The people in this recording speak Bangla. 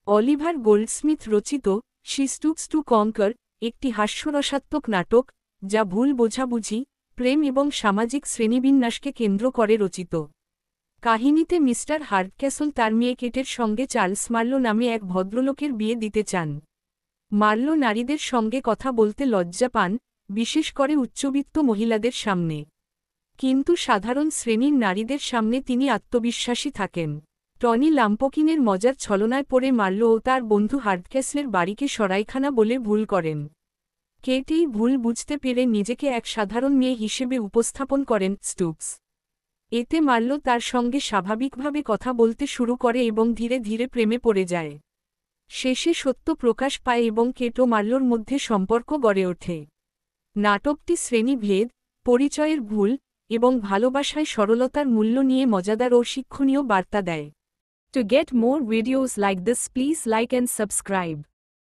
অলিভার গোল্ডস্মিথ রচিত শি স্টুপস টু কনকার একটি হাস্যরসাত্মক নাটক, যা ভুল বোঝাবুঝি, প্রেম এবং সামাজিক শ্রেণীবিন্যাসকে কেন্দ্র করে রচিত। কাহিনীতে মিস্টার হার্ডক্যাসল তার মেয়ে কেটের সঙ্গে চার্লস মার্লো নামে এক ভদ্রলোকের বিয়ে দিতে চান। মার্লো নারীদের সঙ্গে কথা বলতে লজ্জা পান, বিশেষ করে উচ্চবিত্ত মহিলাদের সামনে। কিন্তু সাধারণ শ্রেণীর নারীদের সামনে তিনি আত্মবিশ্বাসী থাকেন। টনি লাম্পকিনের মজার ছলনায় পড়ে মার্লো ও তার বন্ধু হার্ডক্যাসলের বাড়িকে সরাইখানা বলে ভুল করেন। কেট এই ভুল বুঝতে পেরে নিজেকে এক সাধারণ মেয়ে হিসেবে উপস্থাপন করেন স্টুপস। এতে মার্লো তার সঙ্গে স্বাভাবিকভাবে কথা বলতে শুরু করে এবং ধীরে ধীরে প্রেমে পড়ে যায়। শেষে সত্য প্রকাশ পায় এবং কেট ও মার্লোর মধ্যে সম্পর্ক গড়ে ওঠে। নাটকটি শ্রেণীভেদ, পরিচয়ের ভুল এবং ভালোবাসায় সরলতার মূল্য নিয়ে মজাদার ও শিক্ষণীয় বার্তা দেয়। To get more videos like this, please like and subscribe.